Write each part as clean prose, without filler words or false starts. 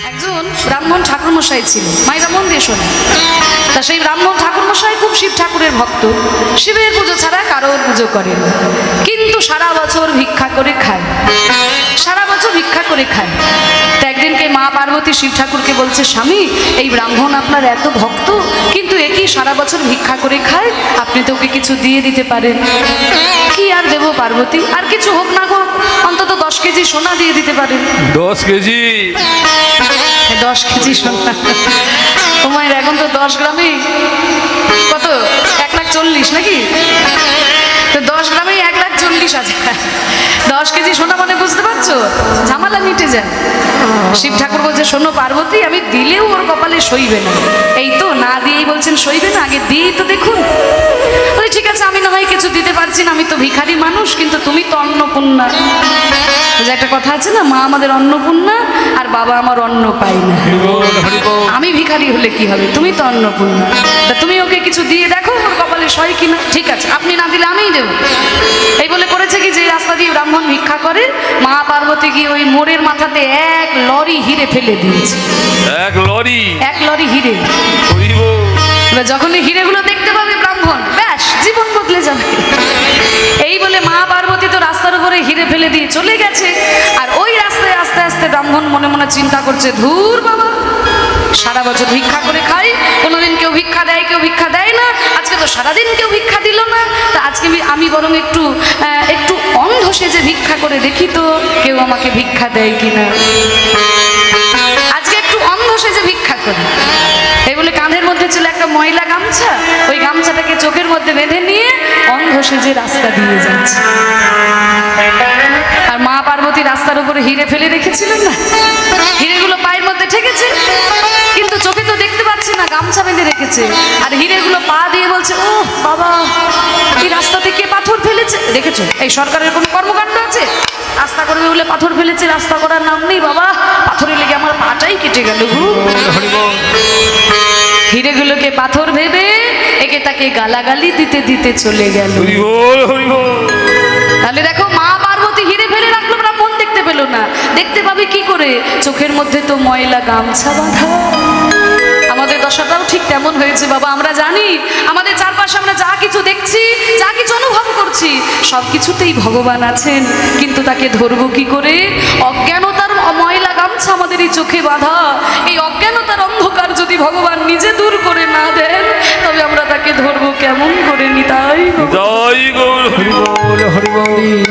একজন ব্রাহ্মণ ঠাকুরমশাই ছিল, মায়েরা মন দিয়ে শোনে। তা সেই ব্রাহ্মণ ঠাকুরমশাই খুব শিব ঠাকুরের ভক্ত, শিবের পুজো ছাড়া কারোর পুজো করেন, কিন্তু সারা বছর ভিক্ষা করে খায়, সারা বছর ভিক্ষা করে খায়। তো একদিনকে মা পার্বতী শিব ঠাকুরকে বলছে, স্বামী এই ব্রাহ্মণ আপনার এত ভক্ত, কিন্তু একই সারা বছর ভিক্ষা করে খায়, আপনি তো ওকে কিছু দিয়ে দিতে পারেন। কি আর দেবো পার্বতী, আর কিছু হোক না হোক অন্তত 10 কেজি সোনা দিয়ে দিতে পারেন। 10 কেজি? 10 কেজি সোনা তোমার এখন তো 10 গ্রামে কত 1,40,000 নাকি? তো 10 গ্রামে 1,40,000। 10 কেজি সোনা মানে বুঝতে পারছো, ঝামেলা মিটে যায়। শিব ঠাকুর বলছে, শোনো পার্বতী, আমি দিলেও ওর কপালে সইবে না। এই তো না দিয়েই বলছেন সইবে না, আগে দিয়েই তো দেখুন। বলে ঠিক আছে, আমি না হয় কিছু দিতে পারছি না, আমি তো ভিখারি মানুষ, কিন্তু তুমি তো অন্নপূর্ণা। যে একটা কথা আছে না, মা আমাদের অন্নপূর্ণা আর বাবা আমার অন্ন পাই না। আমি ভিখারি হলে কি হবে, তুমি তো অন্নপূর্ণা, তা তুমি ওকে কিছু দিয়ে দেখো ওর কপালে সয় কিনা। ঠিক আছে, আপনি না দিলে আমিই দেবো। এই বলে করেছে কি, যে রাস্তা দিয়ে ব্রাহ্মণ ভিক্ষা করে, মা পার্বতী গিয়ে ওই মোড়ের মাথাতে 1 লরি হিরে ফেলে দিয়েছে। 1 লরি? 1 লরি হিরে। এবার যখন এই হিরেগুলো দেখতে পাবে ব্রাহ্মণ, ব্যাস জীবন বদলে যাবে। এই বলে মা পার্বতী তো রাস্তার উপরে হিরে ফেলে দিয়ে চলে গেছে, আর ওই রাস্তায় আস্তে আস্তে ব্রাহ্মণ মনে মনে চিন্তা করছে, ধুর বাবা, সারা বছর ভিক্ষা করে খাই, কোনোদিন কেউ ভিক্ষা দেয়, কেউ ভিক্ষা দেয় না, আজকে তো সারাদিন কেউ ভিক্ষা দিল না, তা আজকে আমি বরং একটু অন্ধ সেজে ভিক্ষা করে দেখি তো কেউ আমাকে ভিক্ষা দেয় কিনা, আজকে একটু অন্ধ সেজে ভিক্ষা করি। এই বলে কাঁধের মধ্যে ছিল একটা ময়লা গামছা, ওই গামছাটাকে চোখের মধ্যে বেঁধে নিয়ে অন্ধ সেজে রাস্তা দিয়ে যাচ্ছে। আর মা পার্বতী রাস্তার উপরে হিরে ফেলে রেখেছিলেন না, হিরেগুলো পায়ের মধ্যে ঠেকেছে, কিন্তু চোখে তো দেখতে পাচ্ছি না, গামছা বেঁধে রেখেছে। আর হিরেগুলো পা দিয়ে বলছে, ও বাবা, এই রাস্তাতে কে পাথর ফেলেছে দেখেছো? এই সরকারের কোনো কর্মকাণ্ড আছে? রাস্তা করবে বলে পাথর ফেলেছে, রাস্তা করার নাম নেই বাবা, পাথরে লেগে আমার পাটাই কেটে গেল। হিরেগুলোকে পাথর ভেবে একে তাকে গালাগালি দিতে দিতে চলে গেল। তাহলে দেখো, মা পার্বতী হিরে ফেলে রাখলো, ব্রাহ্মণ দেখতে পেল না, দেখতে পাবে কি করে? চোখের মধ্যে তো ময়লা গামছা বাঁধা। আমাদের দশাটাও ঠিক তেমন হয়েছে বাবা। আমরা জানি আমাদের চারপাশে আমরা যা কিছু দেখছি, যা কিছু অনুভব করছি, সব কিছুতেই ভগবান আছেন, কিন্তু তাকে ধরবো কি করে? অজ্ঞানতার ময়লা গামছা আমাদের এই চোখে বাঁধা, এই অজ্ঞানতার অন্ধকার যদি ভগবান নিজে দূর করে না দেন, তবে আমরা তাকে ধরবো কেমন করে? নিতাই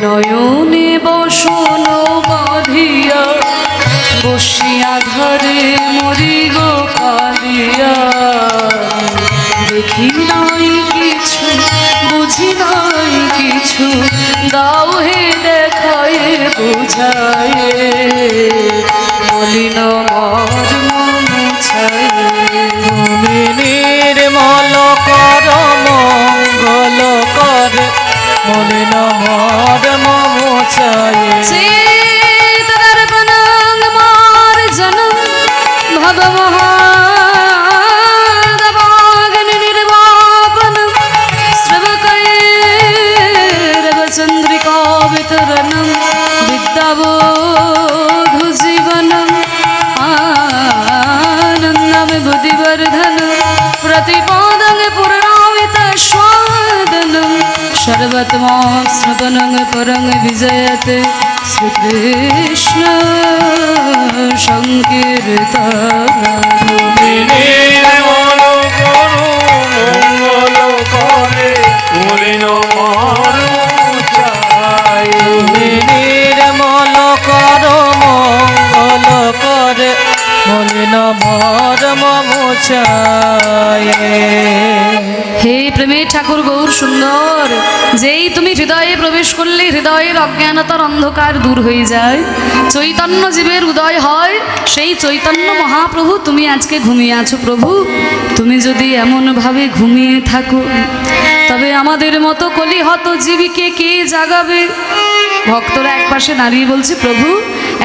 নয়নে বসন বাঁধিয়া বসিয়া ঘরে মরি গো কাঁদিয়া, দেখি নাই কিছু, বুঝি নাই কিছু, দাও হে দেখায় বুঝায়, মলিন মর্ম মুছায়, তুমি নির্মল কর মঙ্গল কর, মলিন মর্ম মুছায়। सर्वत्मास्मपनं परं विजयते श्रीकृष्ण संकीर्तनं। निर्मल করো মঙ্গল করে, মলিন মর্ম মুছায়। নির্মল করো মঙ্গল করে, মলিন মর্ম মুছায়। হে প্রেমে ঠাকুর গৌর সুন্দর, যেই তুমি হৃদয়ে প্রবেশ করলে হৃদয়ের অজ্ঞানতার অন্ধকার দূর হয়ে যায়, চৈতন্য জীবের উদয় হয়, সেই চৈতন্য মহাপ্রভু তুমি আজকে ঘুমিয়ে আছো। প্রভু, তুমি যদি এমনভাবে ঘুমিয়ে থাকো, তবে আমাদের মতো কলিহত জীবীকে কে জাগাবে? ভক্তরা একপাশে দাঁড়িয়ে বলছে, প্রভু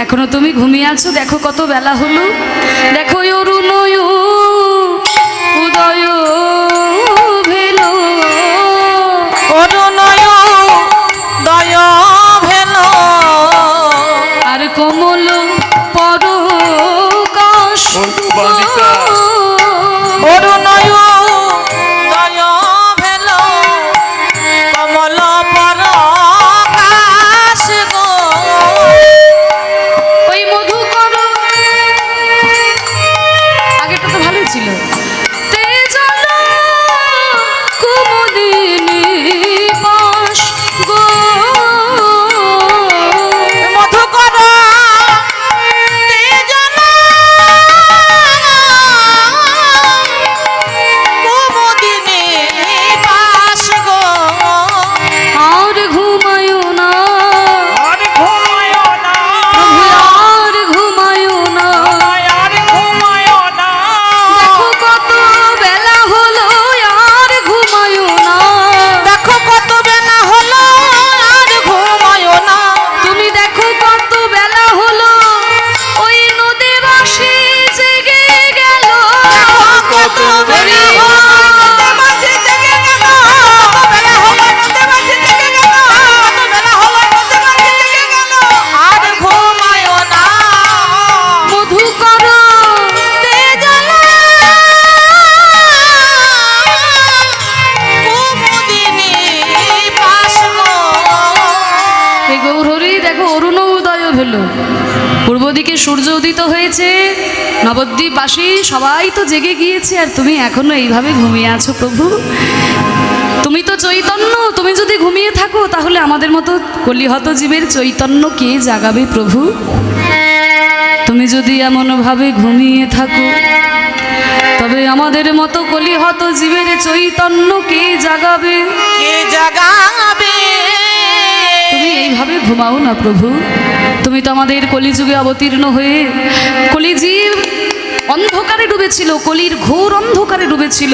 এখনো তুমি ঘুমিয়ে আছো, দেখো কত বেলা হলো, দেখো অরুণ উদয় ভেল, অরুণয় দয় ভেল, আর কমল পরকাল দিকে সূর্য উদিত হয়েছে, নবদ্বীপবাসী সবাই তো জেগে গিয়েছে, আর তুমি এখনো এইভাবে ঘুমিয়ে আছো প্রভু। তুমি তো চৈতন্য, তুমি যদি ঘুমিয়ে থাকো তাহলে আমাদের মতো কলিহত জীবের চৈতন্য কে জাগাবে প্রভু? তুমি যদি এমনভাবে ঘুমিয়ে থাকো তবে আমাদের মতো কলিহত জীবের চৈতন্য কে জাগাবে? কে জাগাবে? তুমি এইভাবে ঘুমাও না প্রভু। তুমি তো আমাদের কলিযুগে অবতীর্ণ হয়ে, কলিজীব অন্ধকারে ডুবেছিল, কলির ঘোর অন্ধকারে ডুবেছিল,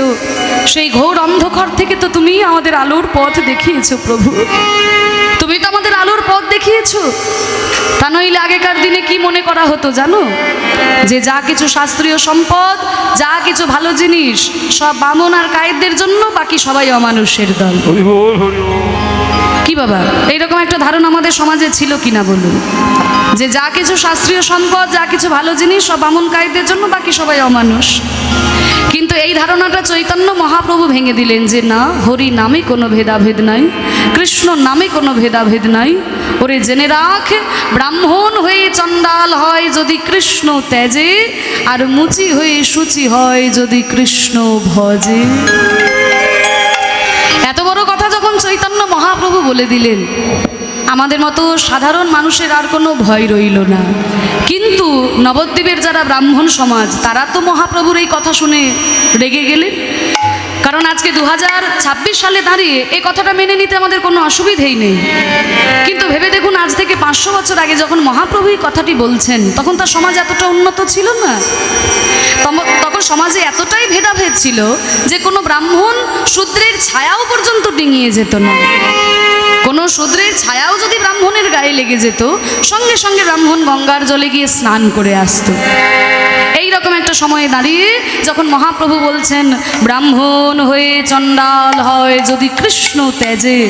সেই ঘোর অন্ধকার থেকে তো তুমি আমাদের আলোর পথ দেখিয়েছো প্রভু। তুমি তো আমাদের আলোর পথ দেখিয়েছো। তা নইলে আগেকার দিনে কি মনে করা হতো জানো? যে যা কিছু শাস্ত্রীয় সম্পদ, যা কিছু ভালো জিনিস সব বামন আর কায়েতদের জন্য, বাকি সবাই অমানুষের দল। হরি বল, হরি বল। কি বাবা, এইরকম একটা ধারণা আমাদের সমাজে ছিল কিনা বলুন? যে যা কিছু শাস্ত্রীয় সম্পদ, যা কিছু ভালো জিনিস সব বামন কায়েতদের জন্য, বাকি সবাই অমানুষ। কিন্তু এই ধারণাটা চৈতন্য মহাপ্রভু ভেঙে দিলেন যে না, হরি নামে কোনো ভেদাভেদ নাই, কৃষ্ণ নামে কোনো ভেদাভেদ নাই। ওরে জেনে রাখ, ব্রাহ্মণ হয়ে চণ্ডাল হয় যদি কৃষ্ণ ত্যাজে, আর মুচি হয়ে শুচি হয় যদি কৃষ্ণ ভজে। এত বড় কথা যখন চৈতন্য মহাপ্রভু বলে দিলেন, আমাদের মতো সাধারণ মানুষের আর কোনো ভয় রইল না। কিন্তু নবদ্বীপের যারা ব্রাহ্মণ সমাজ, তারা তো মহাপ্রভুর এই কথা শুনে রেগে গেলেন। কারণ আজকে 2026 সালে দাঁড়িয়ে এই কথাটা মেনে নিতে আমাদের কোনো অসুবিধেই নেই। কিন্তু ভেবে দেখুন, আজ থেকে 500 বছর আগে যখন মহাপ্রভু এই কথাটি বলছেন, তখন তার সমাজ এতটা উন্নত ছিল না। তখন সমাজে এতটাই ভেদাভেদ ছিল যে কোনো ব্রাহ্মণ শূদ্রের ছায়াও পর্যন্ত ডিঙিয়ে যেত না। কোনো শূদ্রের ছায়াও যদি ব্রাহ্মণের গায়ে লেগে যেত, সঙ্গে সঙ্গে ব্রাহ্মণ গঙ্গার জলে গিয়ে স্নান করে আসতো। এই রকম একটা সময়ে দাঁড়িয়ে যখন মহাপ্রভু বলছেন, ব্রাহ্মণ হয়ে চণ্ডাল হয় যদি কৃষ্ণ ত্যাজে,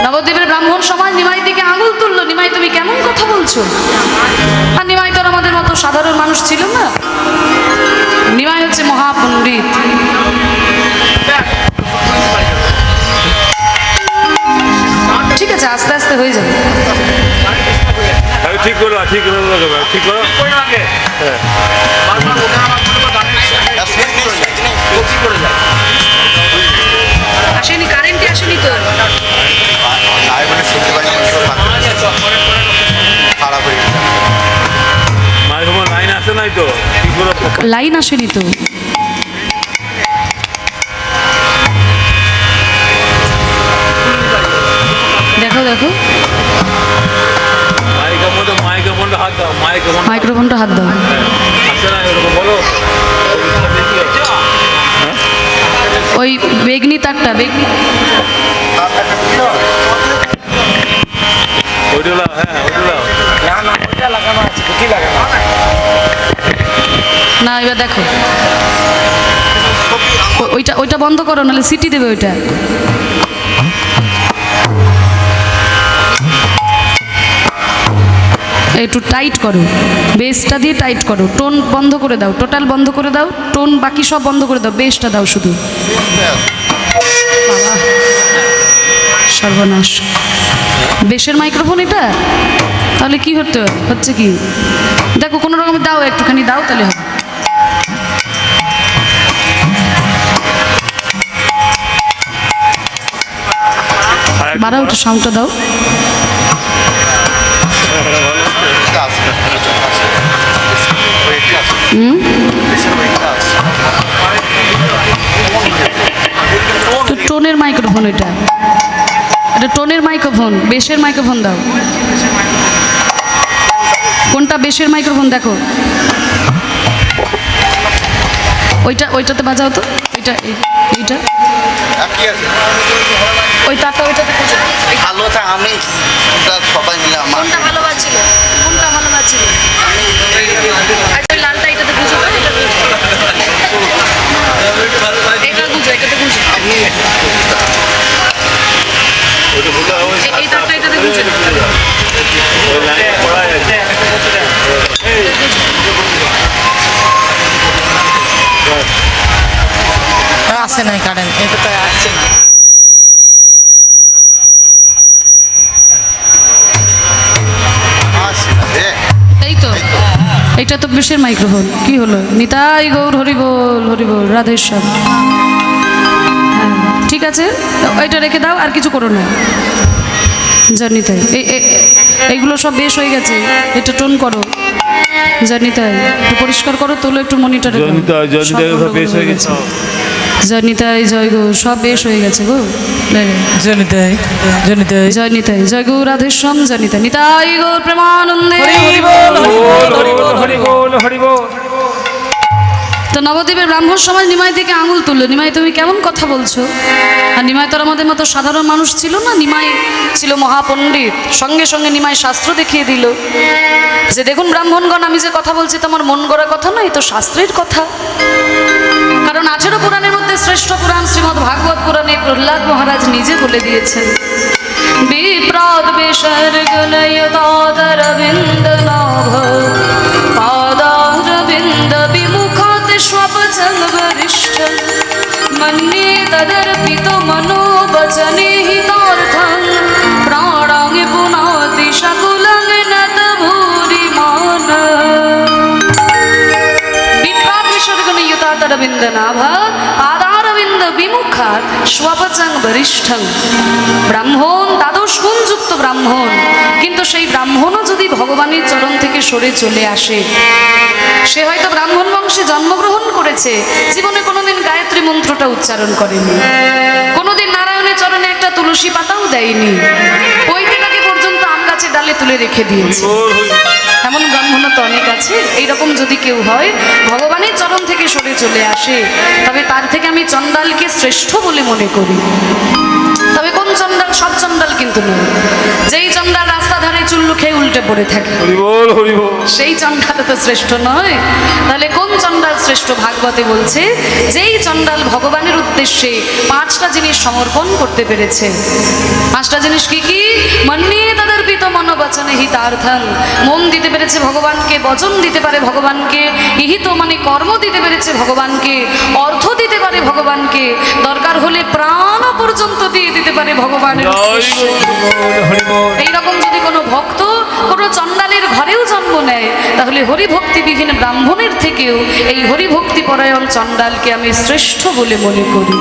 নবদ্বীপের ব্রাহ্মণ সমাজ নিমাই দিকে আঙুল তুললো, নিমাই তুমি কেমন কথা বলছো? আর নিমাই তো আমাদের মতো সাধারণ মানুষ ছিল না, নিমাই হচ্ছে মহাপণ্ডিত। ঠিক আছে, আস্তে আস্তে হয়ে যাবে। ঠিক করো, ঠিক করো, ঠিক করো। হ্যাঁ। আসেনি, কারেন্টই আসেনি তো। মাঝে সময় লাইন আসে নাই তো, ঠিক করো। লাইন আসেনি তো। দেখো দেখো, মাইকের মধ্যে হাত দাও, মাইক্রোফোনটা হাত দাও। আসে না এরকম বলো। ওই বেগনি তারটা, বেগনি ওইটা লাও, হ্যাঁ ওইটা লাও। না, এবার দেখো, ওইটা ওইটা বন্ধ করো, নাহলে সিটি দেবে ওইটা। একটু টাইট করো, বেসটা দিয়ে টাইট করো, টোন বন্ধ করে দাও, টোটাল বন্ধ করে দাও, টোন বাকি সব বন্ধ করে দাও, বেসটা দাও শুধু। বাবা, সর্বনাশ। বেসের মাইক্রোফোন এটা, তাহলে কি হচ্ছে কি দেখো, কোনো রকমের দাও, একটুখানি দাও, তাহলে হবে। বাড়াও, একটু সাউন্ডটা দাও। টোনের মাইক্রোফোন এটা, এটা টোনের মাইক্রোফোন, বেসের মাইক্রোফোন দাও। কোনটা বেসের মাইক্রোফোন দেখো, ওইটাতে বাজাও তো, এইটা ওই তারটা ওইটাতে ভালোটা আমি সবাই মিলে আমার কোনটা ভালো বাজছিল, কোনটা ভালো বাজছিল? আচ্ছা, ওই লালটা এটাতে বুঝো, এটা বুঝো, এটাতে বুঝো। এই তারটা এটাতে বুঝো। আসে নাই কারেন্ট, এটা তো আসছে না। আসছে এটা তো বেশের মাইক্রোফোন কি হলো? নিতাই গৌর হরিবোল হরিবোল রাধেশ্বর। হ্যাঁ ঠিক আছে, এটা রেখে দাও, আর কিছু করো না। জানিতাই এইগুলো সব বেশ হয়ে গেছে, এটা টোন করো। জানিতাই একটু পরিষ্কার করো, তোলো একটু মনিটরে। বেশ হয়ে গেছে। জয়নিতাই জয় গো, সব বেশ হয়ে গেছে গো। জনিতাই জনিতাই জয় নিতাই জয় গৌ রাধেশ্যাম জনিতা নিতাই গৌর প্রেমানন্দে। তো নবদ্বীপের ব্রাহ্মণ সমাজ নিমাই থেকে আঙুল তুললো, নিমাই তুমি কেমন কথা বলছো? আর নিমাই তো আমাদের মতো সাধারণ মানুষ ছিল না, নিমাই ছিল মহাপণ্ডিত। সঙ্গে সঙ্গে নিমাই শাস্ত্র দেখিয়ে দিল যে দেখুন ব্রাহ্মণগণ, আমি যে কথা বলছি তো আমার মন গড়া কথা নয়, তো শাস্ত্রের কথা। কারণ 18 পুরাণের মধ্যে শ্রেষ্ঠ পুরাণ শ্রীমদ্ ভাগবত পুরাণে প্রহ্লাদ মহারাজ নিজে বলে দিয়েছেন, বিপ্রাদ বিসর্গনয়দারবিন্দ নাভ পাদারবিন্দ বিমুখাত স্বপচল বরিষ্ঠ মন্যে তদর্পিত মনোবচনে হিতার্থং প্রাণাং পুনাতি সকুলং নত ভূরিমান। বিপ্রাদ বিসর্গনয়দারবিন্দ নাভ পাদারবিন্দ বিমুখাত স্বপচং বরিষ্ঠং। ব্রাহ্মণ দ্বাদশ গুণযুক্ত ব্রাহ্মণ, কিন্তু সেই ব্রাহ্মণও যদি ভগবানের চরণ থেকে সরে চলে আসে, সে হয়তো ব্রাহ্মণ বংশে জন্মগ্রহণ করেছে, জীবনে কোনোদিন গায়ত্রী মন্ত্রটা উচ্চারণ করেনি, কোনোদিন নারায়ণের চরণে একটা তুলসী পাতাও দেয়নি, ওই দিনকে পর্যন্ত আম গাছের ডালে তুলে রেখে দিয়েছে। এমন ব্রাহ্মণ তো অনেক আছে। এইরকম যদি কেউ হয়, ভগবানের চরণ থেকে সরে চলে আসে, তবে তার থেকে আমি চণ্ডালকে শ্রেষ্ঠ বলে মনে করি। তবে কোন চণ্ডাল? সব চণ্ডাল কিন্তু নয়। যেই চণ্ডাল রাস্তা ধারে চুল্লু খেয়ে উল্টে পড়ে থাকে, সেই চণ্ডাল তো শ্রেষ্ঠ নয়। তাহলে কোন চণ্ডাল শ্রেষ্ঠ? ভাগবতে বলছে যেই চণ্ডাল ভগবানের উদ্দেশ্যে 5টা জিনিস সমর্পণ করতে পেরেছে। 5টা জিনিস কি কি? মন্যে তদর্পিত মনোবচনে হিতার্থং, মন দিতে পেরেছে ভগবানকে, বচন দিতে পারে ভগবানকে, ইহিত মানে কর্ম দিতে পেরেছে ভগবানকে, অর্থ দিতে পারে ভগবানকে, দরকার হলে প্রাণ পর্যন্ত দিয়ে দিতে পারে ভগবানের উদ্দেশ্যে। এইরকম যদি কোনো ভক্ত কোনো চণ্ডালের ঘরেও জন্ম নেয়, তাহলে হরিভক্তিবিহীন ব্রাহ্মণের থেকেও এই হরিভক্তি পরায়ণ চণ্ডালকে আমি শ্রেষ্ঠ বলে মনে করি।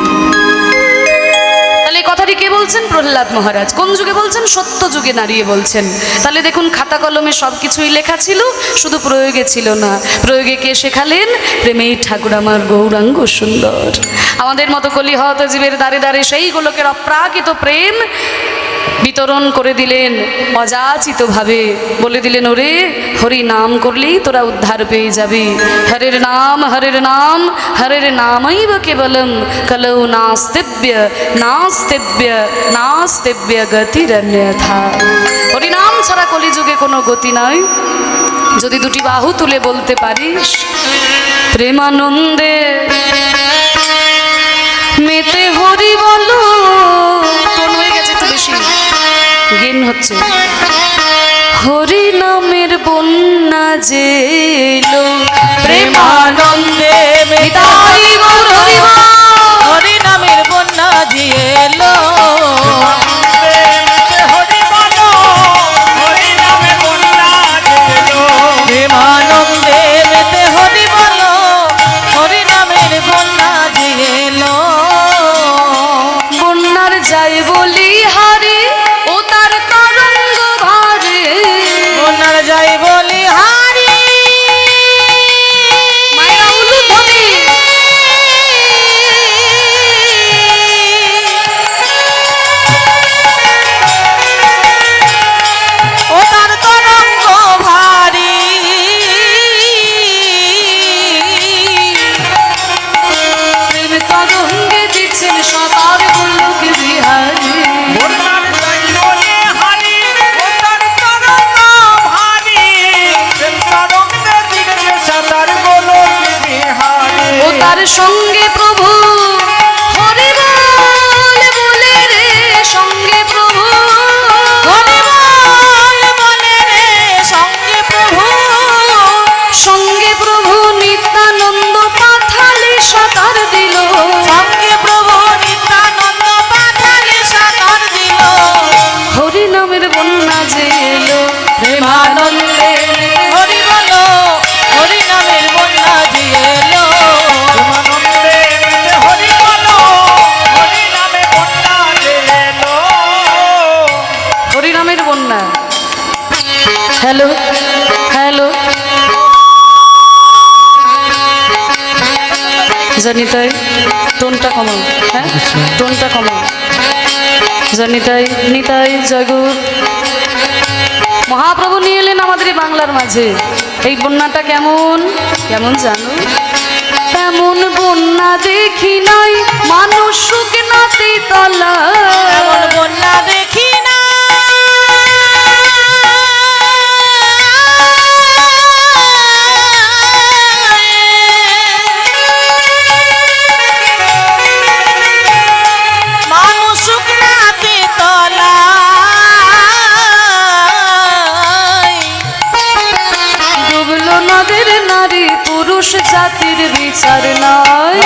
তাহলে এই কথাটি কে বলছেন? প্রহ্লাদ মহারাজ। কোন যুগে বলছেন? সত্য যুগে দাঁড়িয়ে বলছেন। তাহলে দেখুন খাতা কলমে সব কিছুই লেখা ছিল, শুধু প্রয়োগে ছিল না। প্রয়োগে কে শেখালেন? প্রেমেই ঠাকুর আমার গৌরাঙ্গ সুন্দর। আমাদের মতো কলিহত জীবের দ্বারে দ্বারে সেই গোলকের অপ্রাকৃত প্রেম বিতরণ করে দিলেন অযাচিতভাবে। বলে দিলেন, ওরে হরি নাম করলেই তোরা উদ্ধার পেয়ে যাবি। হরের নাম হরের নাম হরের নামৈব কেবলম কলৌ নাস্তিব্য নাস্তিব্য নাস্তিব্য গতিরন্যথা। হরি নাম ছাড়া কলিযুগে কোনো গতি নাই। যদি দুটি বাহু তুলে বলতে পারিস, প্রেমানন্দে মেতে হরি বলো। টোন হয়ে গেছে একটু বেশি, গেন হচ্ছে। হরি নামের বন্যা যে এলো, প্রেমানন্দে নিতাই গৌর হরি বল। হরি নামের বন্যা যে এলো, প্রেমানন্দে মেতে হরি বলো, হরি নামের বন্যা যে এলো। বন্যার যাই বলি হারে, ও তার তরঙ্গ ভারে। বন্যার যাই বলি হারি, মায়েরা উলুধ্বনি। ও তার তরঙ্গ ভারী। প্রেম তরঙ্গে দিচ্ছেন সতার গোলক বিহারী। ও তার সঙ্গে প্রভু হরি বল বলে রে, সঙ্গে প্রভু হরি বল বলে রে, সঙ্গে প্রভু, সঙ্গে প্রভু নিত্যানন্দ পাথালে সাঁতার দিল। সঙ্গে প্রভু নিত্যানন্দ পাথালে সাঁতার দিল। হরি নামের বন্যা যে এলো, প্রেমানন্দে হরি বলো, জানিতাই টোনটা কমাও, হ্যাঁ টোনটা কমাও। জানিতাই নিতাই জয়গুরু। মহাপ্রভু নিয়ে এলেন আমাদের এই বাংলার মাঝে। এই বন্যাটা কেমন কেমন জানো? তেমন বন্যা দেখি নাই মানুষ সুখে নাতে তলা, এমন বন্যা দেখি না মানুষ শুকনাতে তলায়, ডুবলো নদের নারী পুরুষ জাতির বিচার নাই।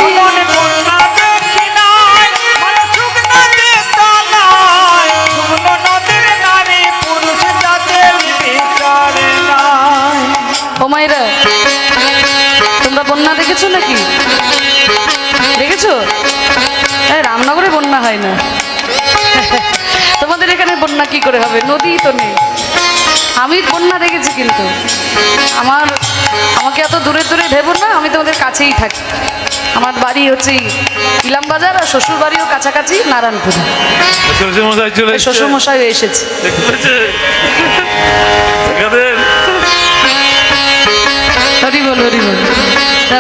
ও মায়েরা, তোমরা বন্যা দেখেছো নাকি? দেখেছো? রামনগরে বন্যা হয় না। তোমাদের এখানে বন্যা কি করে হবে? নদী তো নেই। আমি বন্যা দেখেছি, কিন্তু আমাকে এত দূরে দূরে ভেবো না, আমি তোমাদের কাছেই থাকি। আমার বাড়ি হচ্ছে ইলামবাজার, আর শ্বশুর বাড়িও কাছাকাছি নারায়ণপুরে। শ্বশুরমশাই চলে এসেছে। শ্বশুরমশাইও এসেছে। দেখতে পেয়েছে? এখানে হরি বল হরি বল।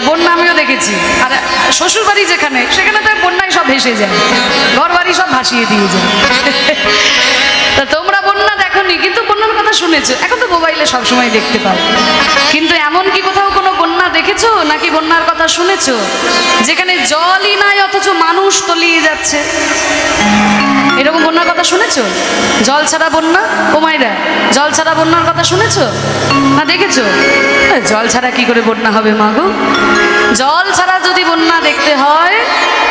বন্যা আমিও দেখেছি। আর শ্বশুর বাড়ি যেখানে, সেখানে তো বন্যায় সব ভেসে যায়, ঘর বাড়ি সব ভাসিয়ে দিয়ে যায়। তা তোমরা বন্যা দেখোনি, কিন্তু বন্যার কথা শুনেছো। এখন তো মোবাইলে সবসময় দেখতে পাও, কিন্তু এমন কি কোথাও কোনো বন্যা দেখেছো নাকি বন্যার কথা শুনেছো যেখানে জলই নাই অথচ মানুষ তলিয়ে যাচ্ছে? এরকম বন্যার কথা শুনেছো? জল ছাড়া বন্যা? ও মায়েরা, জল ছাড়া বন্যার কথা শুনেছো না দেখেছো? জল ছাড়া কি করে বন্যা হবে মা গো? জল ছাড়া যদি বন্যা দেখতে হয়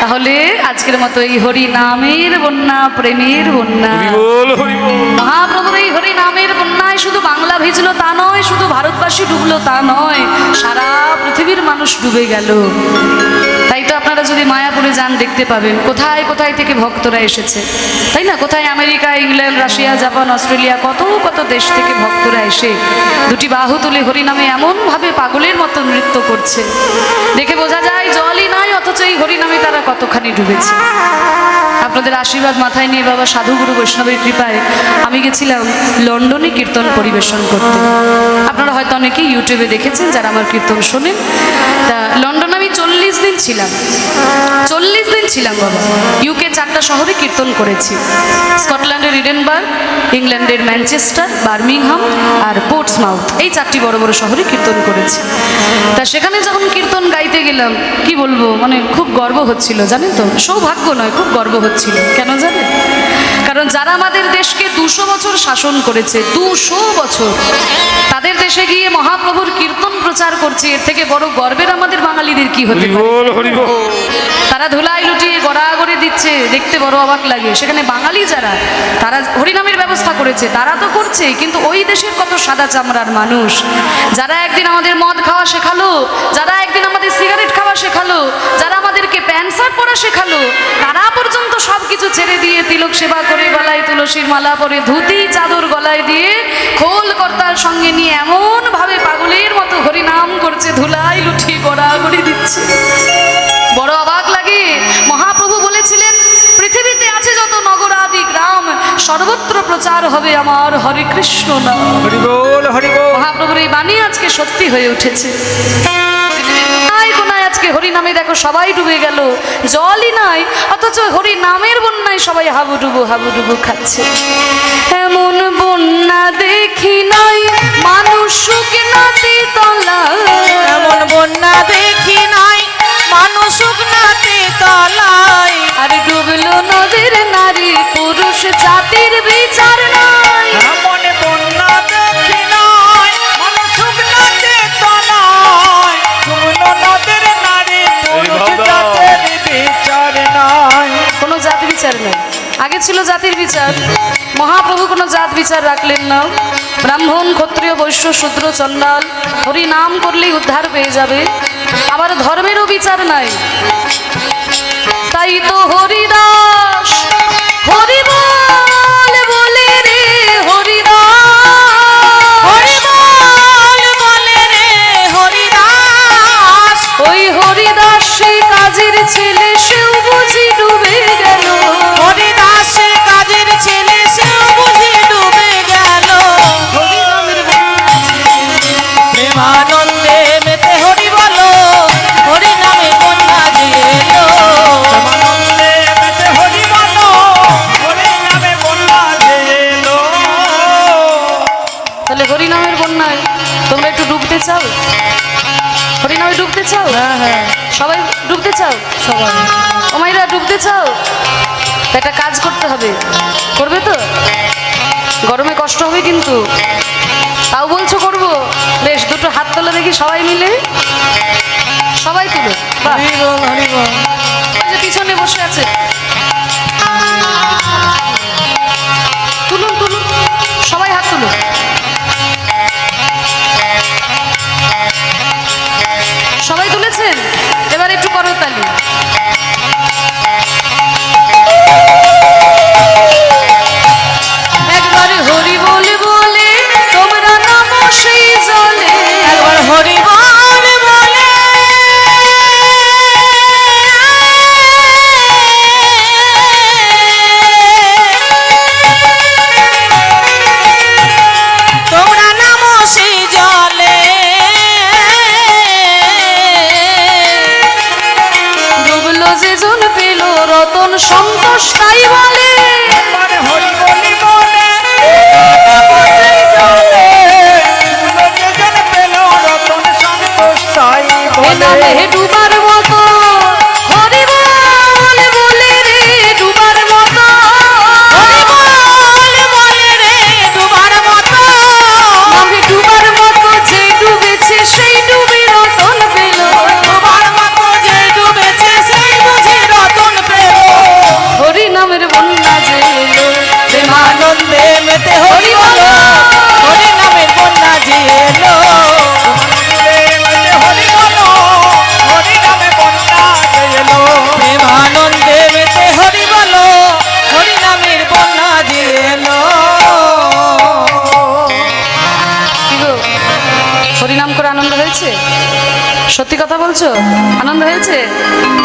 তাহলে আজকের মতো এই হরি নামের বন্যা, প্রেমের বন্যা। হরি বল, হরি বল। মহাপ্রভুর এই হরি নামের বন্যায় শুধু বাংলা ভিজলো তা নয়, শুধু ভারতবাসী ডুবলো তা নয়, সারা পৃথিবীর মানুষ ডুবে গেল। তাই তো আপনারা যদি মায়াপুরে যান দেখতে পাবেন কোথায় কোথায় থেকে ভক্তরা এসেছে, তাই না? কোথায় America, England, Russia, Japan, Australia, কত কত দেশ থেকে ভক্তরা এসে দুটি বাহু তুলে হরি নামে এমনভাবে পাগলের মতো নৃত্য করছে, দেখে বোঝা যায় জলই নাই অথচ এই হরি নামে তারা কতখানি ডুবেছে। আপনাদের আশীর্বাদ মাথায় নিয়ে বাবা সাধুগুরু বৈষ্ণবের কৃপায় আমি গেছিলাম লন্ডনে কীর্তন পরিবেশন করতে। আপনারা হয়তো অনেকেই ইউটিউবে দেখেছেন যারা আমার কীর্তন শোনেন। তা লন্ডনে আমি 40 দিন ছিলাম। 40 দিন ছিলাম বাবা। ইউকে 4টা শহরে কীর্তন করেছি। স্কটল্যান্ডের ইডেনবার্গ, ইংল্যান্ডের ম্যানচেস্টার, বার্মিংহাম আর পোর্টসমাউথ, এই 4টি বড় বড় শহরে কীর্তন করেছি। তা সেখানে যখন কীর্তন গাইতে গেলাম, কি বলবো, মানে খুব গর্ব হচ্ছিল, জানেন তো? সৌভাগ্য নয়, খুব গর্ব হচ্ছিল। কেন জানেন? কারণ যারা আমাদের দেশকে 200 বছর শাসন করেছে, 200 বছর, তাদের দেশে গিয়ে মহাপ্রভুর কীর্তন প্রচার করছে, এর থেকে বড় গর্বের আমাদের বাঙালিদের কি হতে হরি পারে? বল, হরি বল। তারা ধুলাই লুটিয়ে গড়াগড়ি দিচ্ছে, দেখতে বড় অবাক লাগে। সেখানে বাঙালি যারা, তারা হরিনামের ব্যবস্থা করেছে, তারা তো করছে, কিন্তু ওই দেশের কত সাদা চামড়ার মানুষ, যারা একদিন আমাদের মদ খাওয়া শেখালো, যারা একদিন আমাদের সিগারেট খাওয়া শেখালো, যারা আমাদেরকে প্যান্ট শার্ট পরা শেখালো, তারা পর্যন্ত সব কিছু ছেড়ে দিয়ে তিলক সেবা করে, গলায় তুলসীর মালা পরে, ধুতি চাদর গলায় দিয়ে, খোল কর্তার সঙ্গে নিয়ে এমন ভাবে পাগলের মতো হরিনাম করছে, ধুলাই লুটিয়ে গড়াগড়ি দিচ্ছে। বড় অবাক লাগে। মহাপ্রভু বলেছিলেন, পৃথিবীতে আছে যত নগর আদি গ্রাম, সর্বত্র প্রচার হবে আমার হরে কৃষ্ণ নাম। হরি বল, হরি বল। মহাপ্রভুর এই বাণী আজকে সত্যি হয়ে উঠেছে। কোনায় আজকে হরি নামে দেখো সবাই ডুবে গেল, জলই নাই অথচ হরি নামের বন্যায় সবাই হাবুডুবু খাচ্ছে। এমন বন্যা দেখি নাই মানুষ সুখে নাতে তলা, এমন বন্যা দেখি নাই মানুষ শুকনাতে তলায়, আর ডুবলো নদীর নারী পুরুষ জাতির বিচার নাই। এমন বন্যা দেখি নাই মানুষ শুকনাতে তলায়, ডুবলো নদের নারী পুরুষ জাতের বিচার নাই। কোনো জাত বিচার নেই। আগে ছিল জাতির বিচার, মহাপ্রভু কোনো জাত বিচার রাখলেন না। ব্রাহ্মণ, ক্ষত্রিয়, বৈশ্য, শূদ্র, চণ্ডাল, হরি নাম করলেই উদ্ধার পেয়ে যাবে। আবার ধর্মেরও বিচার নাই। তাই তো হরিদাস হরি বল বলে রে, হরিদাস হরি বল বলে রে হরিদাস, ওই হরিদাস সেই কাজের ছেলে সেও বুঝি ডুবে গেল। হরিদাসের কাজের ছেলে সেও বুঝি ডুবে গেল। প্রেমানন্দে মেতে হরি বলো, হরি নামে বন্যা যে এলো। প্রেমানন্দে মেতে হরি বলো, হরি নামে বন্যা যে এলো। তাহলে হরিনামের বন্যায় তোমরা একটু ডুবতে চাও? হরিনামে ডুবতে চাও? হ্যাঁ হ্যাঁ, সবাই ডুবতে চাও? সবাই। ও মাইরা ডুবতে চাও? তা একটা কাজ করতে হবে, করবে তো? গরমে কষ্ট হবে কিন্তু, তাও বলছো করবো? বেশ, দুটো হাত তোলা দেখি সবাই মিলে, সবাই তুলো। বাহ, হরি বল হরি বল। ওই যে পিছনে বসে আছে, তুলুন তুলুন, সবাই হাত তুলুন। সবাই তুলেছেন? এবার একটু করতালি। একবার হরি বলে বলে তোমরা নামো সেই জলে। একবার হরি বল বলে তোমরা নামো সেই জলে। ডুবলো যে জন পেল রতন সন্তোষ তাই বলে। একবার হরি বলি বলে সেই জলে, যেজন পেল রতন সন্তোষ তাই এ বলে। নামে ডুবার মতো হরি বল বলে রে, ডুবার মতো হরি বল বলে রে ডুবার মতো। নামে ডুবার মতো, যে ডুবেছে সেই ডুবে রতন পেল। ডুবার মতো যে ডুবেছে সেই বুঝি রতন পেল। হরি নামের বন্যা যে এলো, প্রেমানন্দে মেতে হরি বলো, হরি নামের বন্যা যে এলো। হরি বলো, হরি নামে বন্যা যে এলো। প্রেমানন্দে মেতে হরি বলো, হরি নামের বন্যা যে এলো। কি গো, হরিনাম করে আনন্দ হয়েছে? সত্যি কথা বলছো? আনন্দ হয়েছে?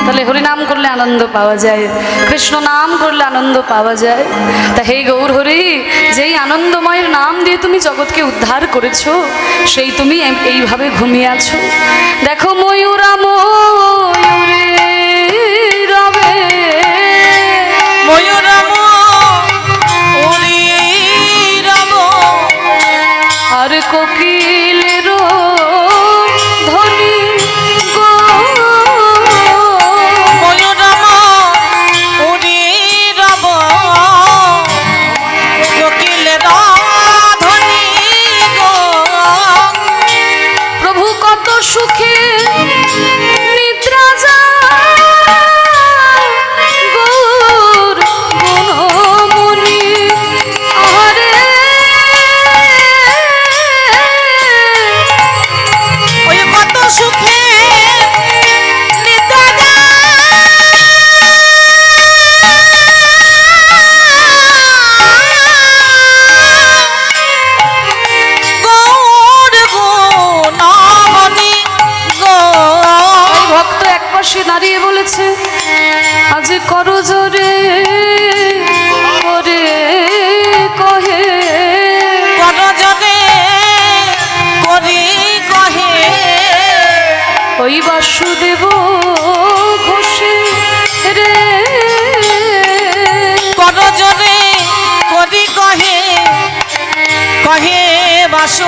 তাহলে হরিনাম করলে আনন্দ পাওয়া যায়, কৃষ্ণ নাম করলে আনন্দ পাওয়া যায়। তা হে গৌর হরি, যেই আনন্দময়ের নাম দিয়ে তুমি জগৎকে উদ্ধার করেছো, সেই তুমি এইভাবে ঘুমিয়ে আছো। দেখো ময়ূরা ময়ূরে রবে, ময়ূরম উড়ি রব, আর কোকিলের ধ্বনি গো। ময়ূরম উড়ি রব, কোকিলের ধ্বনি গো। প্রভু কত সুখে নিদ্রা যায়, গৌর গুণমণি আহারে। ওই কত সুখে নিদ্রা যায়। গৌর গুণমণি গো। এই ভক্ত একপাশে দাঁড়িয়ে বলেছে, আজ করো জোরে করে কহে, করজনে করি কহে, ওই বাসুদেব ঘোষে রে। করজনে করি কহে, কহে বাসু